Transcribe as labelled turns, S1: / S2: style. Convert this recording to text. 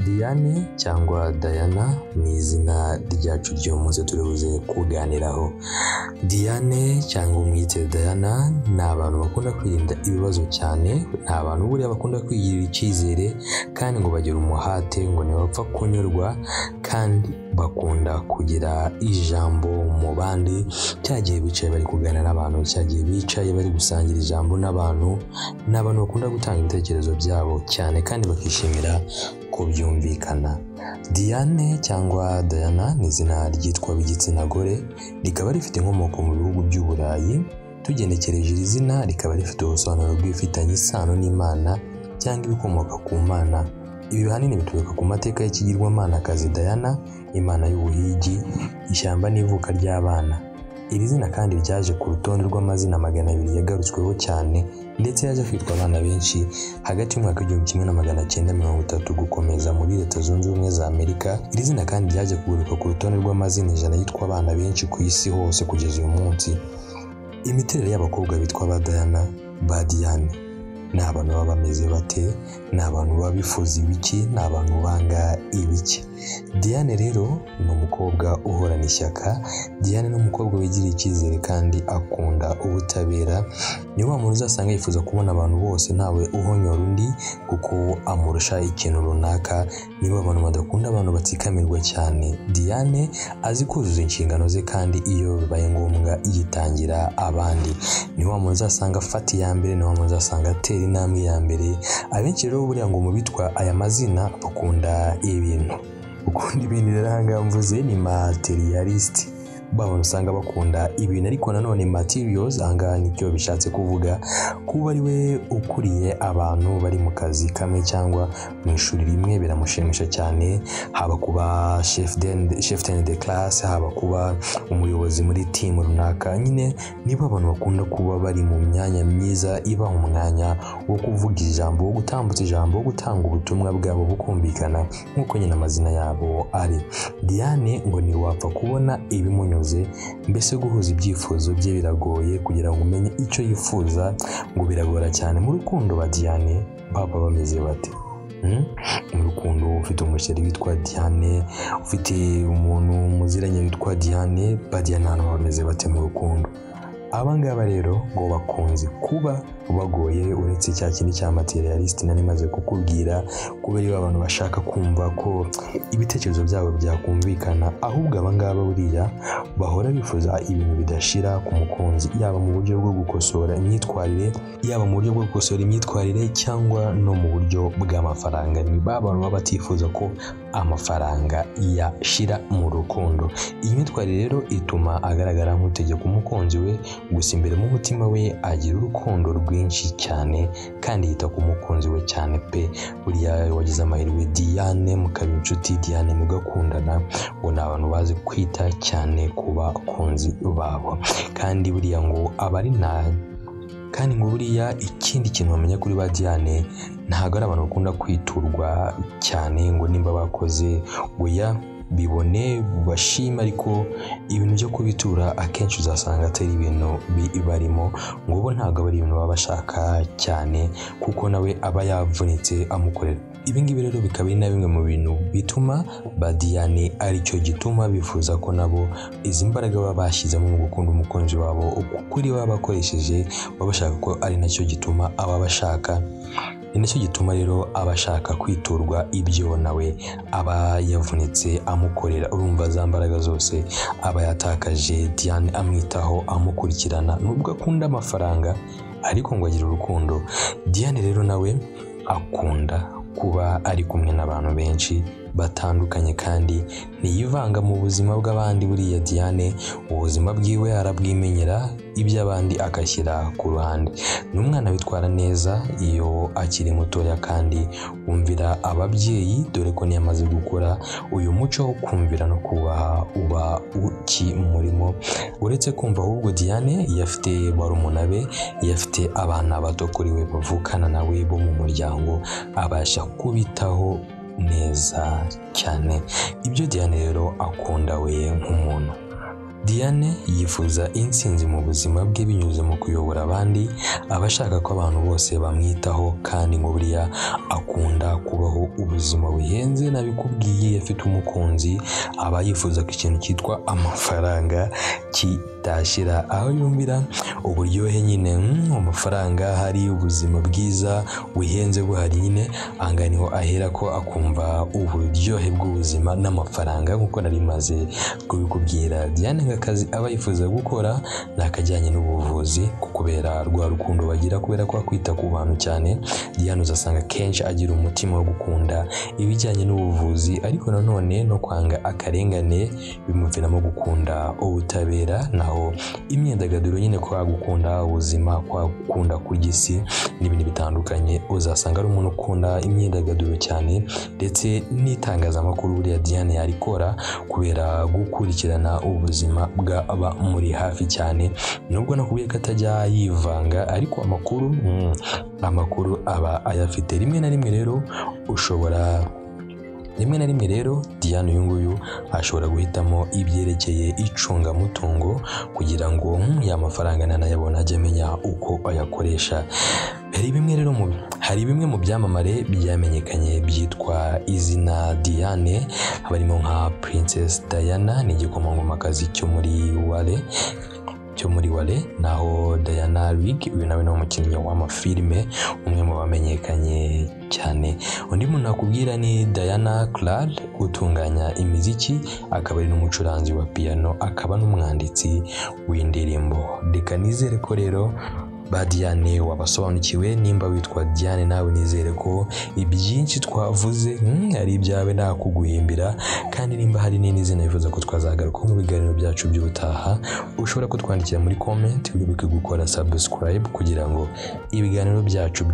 S1: Diane cyangwa Diana ni izina ryacu ry'uyu munsi turibuze kuganiraho. Diane cyangwa umwite Diana ni abantu bakunda kwirinda ibibazo cyane, ni abantu buriya bakunda kwigirira icyizere kandi ngo bagira umuhate, ngo ntibapfa kunyurwa kandi bakunda kugira ijambo mu bandi. Cyagiye bicaye bari kuganira n'abantu, cyagiye bicaye bari gusangira ijambo n'abantu, ni abantu bakunda gutanga ibitekerezo byabo cyane kandi bakishimira ko byumvikana. Diane cyangwa Diana ni izina ryitwa b'igitsina gore, rikaba rifite inkomoko mu bihugu by'Uburayi. Tugenekereje iri zina rikaba rifite ubusobanuro bw'ifitanye isano n'Imana cyangwa ibikomoka ku Mana. Ibi bihanini bituruka ku mateka y'ikigirwamanakazi Diana, imana y'ubuhigi, ishyamba n'ivuka ry'abana. Iri zina kandi ryaje ku rutonde rw'amazina 200 yagarutsweho cyane, ndetse yaje kwitwa abana benshi hagati y'umwaka w'1930 gukomeza muri Leta Zunze Ubumwe za Amerika. Iri zina kandi ryaje kuguruka ku rutonde rw'amazina 100 yitwa abana benshi ku isi hose kugeza uyu munsi. Imiterere y'abakobwa bitwa ba Diana, ba Diane ni abantu baba bameze bate? Ni abantu baba bifuza ibiki? Ni abantu banga ibiki? Diane rero ni umukobwa uhorana ishyaka. Diane ni umukobwa wigirira icyizere kandi akunda ubutabera. Ni wa muntu uzasanga yifuza kubona abantu bose ntawe uhonyora undi kuko amurusha ikintu runaka. Niba abantu badakunda abantu batsikamirwa cyane. Diane azi kuzuza inshingano ze kandi iyo bibaye ngombwa yitangira abandi. Ni wa muntu uzasanga afata iya mbere, ni wa muntu uzasanga atera intambwe ya mbere. Abenshi rero buriya ngo mu bitwa aya mazina bakunda ibintu. Ukunda ibintu rero ahangaha mvuze ni materialist. Babona usanga bakunda ibintu ariko nanone materials ahangaha nicyo bishatse kuvuga kuba ari we ukuriye abantu bari mu kazi kamwe cyangwa mu ishuri rimwe biramushimisha cyane, haba kuba chef de classe, haba kuba umuyobozi muri team runaka. Nyine niba abantu bakunda kuba bari mu myanya myiza ibaha umwanya wo kuvuga ijambo, wo gutambutsa ijambo, wo gutanga ubutumwa bwabo bukumvikana nk'uko nyine amazina yabo ari. Diane ngo ntiwapfa kubona ibimunyuze, mbese guhuza ibyifuzo bye biragoye. Kugira ngo umenye icyo yifuza ngo biragora cyane. Mu rukundo ba Diane baba bameze bate? Mu rukundo ufite umushyari witwa Diane, ufite umuntu muziranye witwa Diane, ba Diane hano bameze bate mu rukundo? Abangaba rero ngo bakunze kuba bagoye, uretse cya kindi cya materialist nari maze kukubwira, kubera iyo abantu bashaka kumva ko ibitekerezo byabo byakumvikana. Ahubwo abangaba buriya bahora bifuza ibintu bidashira ku mukunzi, yaba mu buryo bwo gukosora imyitwarire, cyangwa no mu buryo bw'amafaranga. Ni abantu baba batifuza ko amafaranga yashira mu rukundo. Iyi myitwarire rero ituma agaragara nk'utegeka umukunzi we, gusa imbere mu mutima we agira urukundo rwinshi cyane kandi yita ku mukunzi we cyane pe. Buriya wagize amahirwe Diane mukaba inshuti, Diane mugakundana, ngo ni abantu bazi kwita cyane ku bakunzi babo. Kandi buriya ngo abari kandi ngo buriya ikindi kintu bamenya kuri ba Diane, ntabwo ari abantu bakunda kwiturwa cyane ngo nimba bakoze oya bibone bashima, ariko ibintu byo kubitura akenshi uzasanga atari ibintu barimo, ngo bo ntabwo ari ibintu baba bashaka cyane kuko nawe aba yavunitse amukorera. Ibi ngibi rero bikaba ari na bimwe mu bintu bituma ba Diane aricyo gituma bifuza ko nabo izi mbaraga baba bashyizemo mu gukunda umukunzi wabo kuri baba bakoresheje, baba bashaka ko ari nacyo gituma aba bashaka. Ni nacyo gituma rero abashaka kwiturwa ibyo nawe aba yavunitse amukorera. Urumva za mbaraga zose aba yatakaje Diane amwitaho, amukurikirana. Nubwo akunda amafaranga ariko ngo agira urukundo. Diane rero nawe akunda kuba ari kumwe n'abantu benshi batandukanye kandi ntiyivanga mu buzima bw'abandi. Buriya Diane ubuzima bwiwe arabwimenyera, iby'abandi agashyira ku ruhande. Ni umwana witwara neza iyo akiri mutoya kandi wumvira ababyeyi, dore ko niyamaze gukora uyu muco wo kumvira no kubaha uba ukimurimo. Uretse kumva ahubwo Diane yafite barumuna be, yafite abana bato kuri we bavukana nawe bo mu muryango, abasha kubitaho neza cyane. Ibyo Diane rero akunda we nk'umuntu. Diane yifuza intsinzi mu buzima bwe binyuze mu kuyobora abandi, abashaka ko abantu bose bamwitaho kandi ngo buriya akunda kubaho ubuzima buhenze. Nabikubwiye afite umukunzi, aba yifuza ko ikintu cyitwa amafaranga kitashira, aho yumvira uburyohe nyine amafaranga hari ubuzima bwiza buhenze buhari nyine anga niho ahera ko akumva uburyohe bw'ubuzima n'amafaranga. Nkuko nari maze kubikubwira, Diane nk'akazi aba yifuza gukora nakajyanye n'ubuvuzi, kubera rwa rukundo bagira, kubera ko akwita ku bantu cyane. Diane uzasanga kenshi agira umutima wo gukunda ibijyanye n'ubuvuzi, ariko nanone no kwanga akarengane bimuviramo gukunda ubutabera, naho imyidagaduro nyine kwa gukunda ubuzima, kwa gukunda kurya isi n'ibindi bitandukanye. Uzasanga ari umuntu ukunda imyidagaduro cyane ndetse n'itangazamakuru. Buriya Diane yarikora kubera gukurikirana ubuzima bw'aba muri hafi cyane, nubwo nakubwiye ko atajya yivanga, ariko amakuru aba ayafite. Rimwe na rimwe rero Diane uyu nguyu ashobora guhitamo ibyerekeye icungamutungo kugira ngo ya mafaranga nanayabona ajye amenya uko ayakoresha. Hari bimwe mu byamamare byamenyekanye byitwa izina Diane, barimo nka Princess Diana, ni igikomangomakazi cyo muri Wale, naho Diana Rigg uyu nawe ni umukinnyi w'amafilime, umwe mu bamenyekanye cyane. Undi muntu nakubwira ni Diana Clark, utunganya imiziki, akaba ari n'umucuranzi wa piano, akaba n'umwanditsi w'indirimbo. Reka nizere ko rero ba Diane wabasobanukiwe. Nimba witwa Diane nawe nizere ko ibyinshi twavuze ari ibyawe nta kuguhimbira, kandi nimba hari n'indi zina wifuza ko twazagaruka mu biganiro byacu by'ubutaha, ushobora kutwandikira muri comment, wibuke gukora subscribe kugira ngo ibiganiro byacu